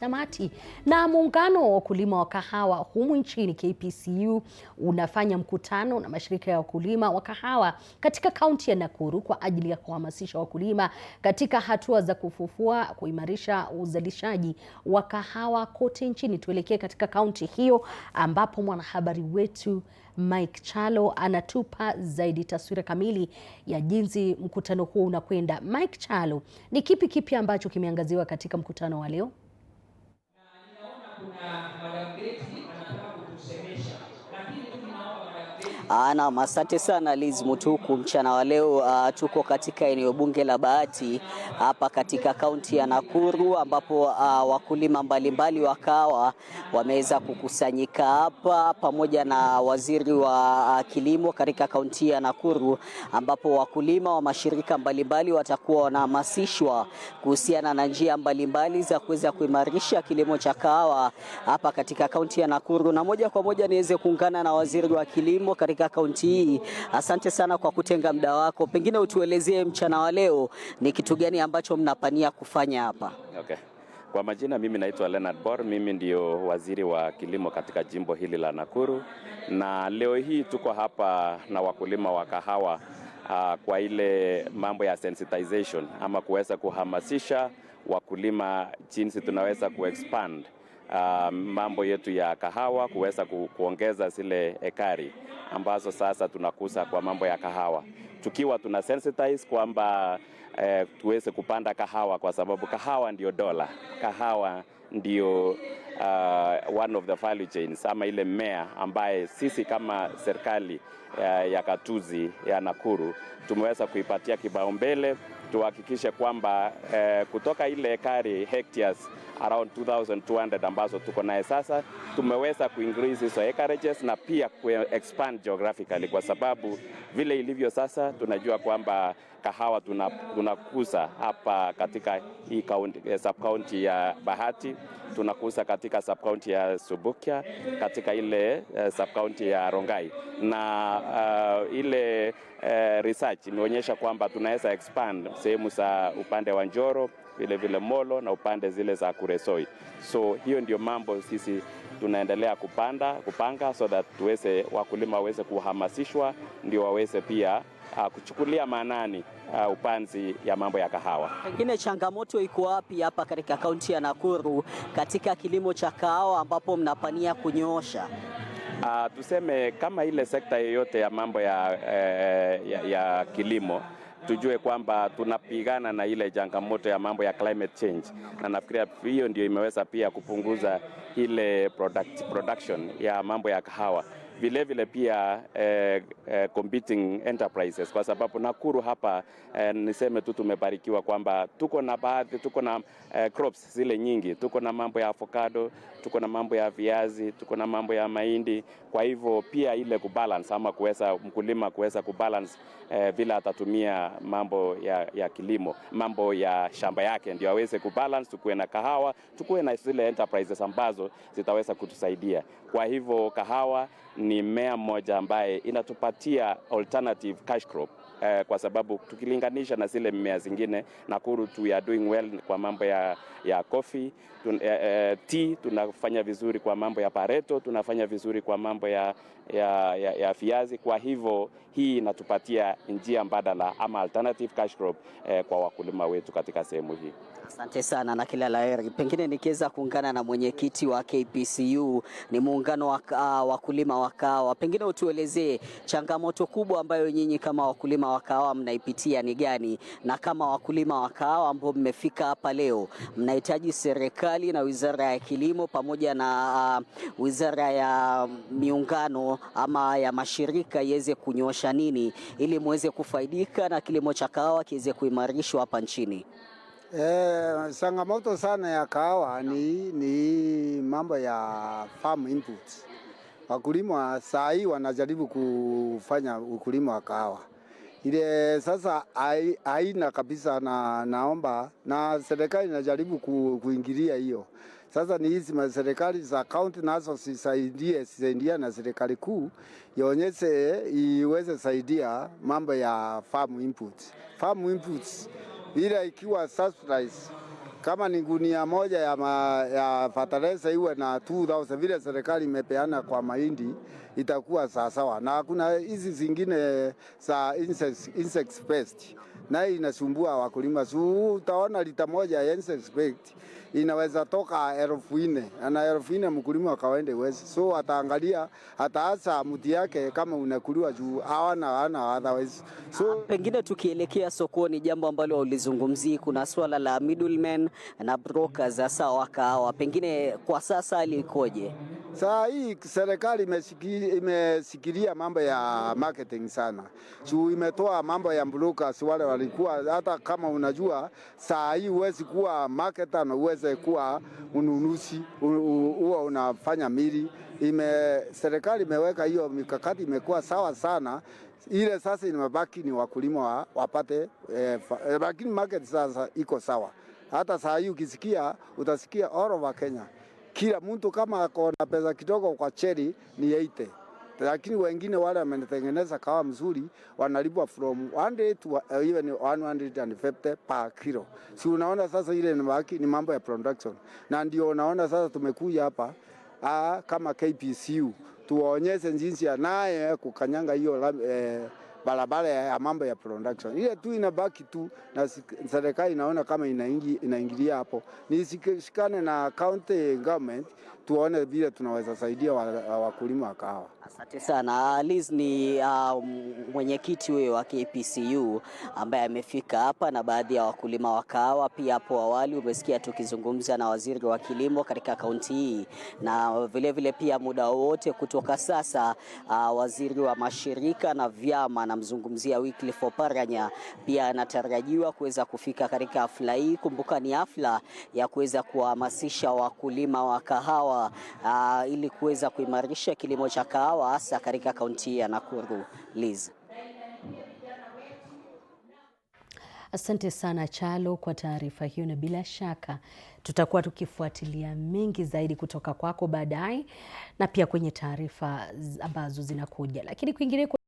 Tamati. Na muungano wa wakulima wa kahawa humu nchini KPCU unafanya mkutano na mashirika ya wakulima wa kahawa katika kaunti ya Nakuru kwa ajili ya kuhamasisha wakulima katika hatua za kufufua, kuimarisha uzalishaji wa kahawa kote nchini. Tuelekee katika kaunti hiyo ambapo mwanahabari wetu Mike Chalo anatupa zaidi taswira kamili ya jinsi mkutano huo unakwenda. Mike Chalo, ni kipi ambacho kimeangaziwa katika mkutano wa leo? Naam, asante sana Liz Mutuku. Mchana wa leo tuko katika eneo bunge la Bahati hapa katika kaunti ya Nakuru, ambapo wakulima mbalimbali wa kahawa wameweza kukusanyika hapa pamoja na waziri wa kilimo katika kaunti ya Nakuru, ambapo wakulima wa mashirika mbalimbali watakuwa wanahamasishwa kuhusiana na njia mbalimbali za kuweza kuimarisha kilimo cha kahawa hapa katika kaunti ya Nakuru. Na moja kwa moja niweze kuungana na waziri wa kilimo katika kaunti hii. Asante sana kwa kutenga muda wako. Pengine utuelezee mchana wa leo ni kitu gani ambacho mnapania kufanya hapa? Okay. Kwa majina mimi naitwa Leonard Bor, mimi ndio waziri wa kilimo katika jimbo hili la Nakuru, na leo hii tuko hapa na wakulima wa kahawa kwa ile mambo ya sensitization ama kuweza kuhamasisha wakulima jinsi tunaweza kuexpand mambo yetu ya kahawa, kuweza kuongeza zile ekari ambazo sasa tunakuza kwa mambo ya kahawa, tukiwa tuna sensitize kwamba tuweze kupanda kahawa, kwa sababu kahawa ndio dola, kahawa ndio one of the value chains ama ile mmea ambaye sisi kama serikali ya gatuzi ya Nakuru tumeweza kuipatia kipaumbele. Tuhakikishe kwamba kutoka ile ekari hectares around 2200 ambazo tuko naye sasa, tumeweza kuincrease hizo acreages na pia kuexpand geographically, kwa sababu vile ilivyo sasa tunajua kwamba kahawa tunakuza hapa katika hii sub-county ya Bahati, tunakuza katika sub-county ya Subukia, katika ile sub-county ya Rongai, na ile research imeonyesha kwamba tunaweza expand sehemu za upande wa Njoro, vile Molo na upande zile za Kuresoi. So hiyo ndio mambo sisi tunaendelea kupanga so that wakulima waweze kuhamasishwa, ndio waweze pia kuchukulia maanani upanzi ya mambo ya kahawa. Pengine changamoto iko wapi hapa katika kaunti ya Nakuru katika kilimo cha kahawa ambapo mnapania kunyoosha? Tuseme kama ile sekta yoyote ya mambo ya kilimo, tujue kwamba tunapigana na ile changamoto ya mambo ya climate change, na nafikiria hiyo ndio imeweza pia kupunguza ile production ya mambo ya kahawa. Vile pia competing enterprises, kwa sababu Nakuru hapa niseme tu tumebarikiwa kwamba tuko na crops zile nyingi, tuko na mambo ya avocado, tuko na mambo ya viazi, tuko na mambo ya mahindi. Kwa hivyo pia ile kubalance ama mkulima kuweza kubalance vile atatumia mambo ya kilimo, mambo ya shamba yake, ndio aweze kubalance, tukuwe na kahawa, tukuwe na zile enterprises ambazo zitaweza kutusaidia. Kwa hivyo kahawa ni mmea mmoja ambaye inatupatia alternative cash crop, kwa sababu tukilinganisha na zile mmea zingine, Nakuru we are doing well kwa mambo ya coffee, tea tunafanya vizuri, kwa mambo ya pareto tunafanya vizuri, kwa mambo ya viazi. Kwa hivyo hii inatupatia njia mbadala ama alternative cash crop kwa wakulima wetu katika sehemu hii. Asante sana na kila laheri. Pengine nikiweza kuungana na mwenyekiti wa KPCU, ni muungano wa wakulima wa kahawa. Pengine utuelezee changamoto kubwa ambayo nyinyi kama wakulima wa kahawa mnaipitia ni gani, na kama wakulima wa kahawa ambao mmefika hapa leo, mnahitaji serikali na Wizara ya Kilimo pamoja na Wizara ya Miungano ama ya mashirika iweze kunyosha nini ili muweze kufaidika na kilimo cha kahawa kiweze kuimarishwa hapa nchini? Changamoto sana ya kahawa ni mambo ya farm inputs. Wakulima saa hii wanajaribu kufanya ukulima wa kahawa, ile sasa haina kabisa, na naomba na serikali inajaribu kuingilia hiyo. Sasa ni hizi serikali za county nazo sisaidia na serikali kuu ionyeshe iweze saidia mambo ya farm inputs. Farm inputs bila ikiwa subsidize kama ni gunia moja ya fertilizer iwe na 2000 vile serikali imepeana kwa mahindi, itakuwa sawa. Na kuna hizi zingine za insect pest, na inasumbua wakulima. Utaona lita moja ya insect pest inaweza toka 4,000, na 4,000 mkulima kawaida uwezi. So ataangalia ataasa mti yake kama unakuliwa juu hawana otherwise. So pengine tukielekea sokoni, jambo ambalo ulizungumzia, kuna swala la middlemen na brokers hasa wa kahawa, pengine kwa sasa hali ikoje? Saa hii serikali imesikilia mambo ya marketing sana. Juu imetoa mambo ya brokers wale walikuwa, hata kama unajua saa hii huwezi kuwa marketer na uweze kuwa ununuzi, huwa unafanya mili. Serikali imeweka hiyo mikakati, imekuwa sawa sana. Ile sasa imebaki ni wakulima wapate lakini market sasa iko sawa. Hata saa hii ukisikia, utasikia all over Kenya, kila mtu kama ako na pesa kidogo kwa cherry ni 80, lakini wengine wale wamenitengeneza kahawa mzuri wanalipwa from 100 to even 150 per kilo. Si unaona sasa ile ni mambo ya production, na ndio unaona sasa tumekuja hapa kama KPCU tuonyeshe jinsi ya naye kukanyanga hiyo barabara ya mambo ya production. Ile tu inabaki tu, na serikali inaona kama inaingilia hapo, nishikane na county government tuone vile tunaweza saidia wakulima wa kahawa. Asante sana. Liz ni mwenyekiti wewe wa KPCU ambaye amefika hapa na baadhi ya wakulima wa kahawa. Pia hapo awali umesikia tukizungumza na waziri wa kilimo katika kaunti hii, na vile pia muda wote kutoka sasa waziri wa mashirika na vyama, namzungumzia Wycliffe Oparanya, pia anatarajiwa kuweza kufika katika hafla hii. Kumbuka ni hafla ya kuweza kuhamasisha wakulima wa kahawa ili kuweza kuimarisha kilimo cha kahawa hasa katika kaunti ya Nakuru. Liz. Asante sana Chalo kwa taarifa hiyo, na bila shaka tutakuwa tukifuatilia mengi zaidi kutoka kwako baadaye na pia kwenye taarifa ambazo zinakuja. Lakini kwingine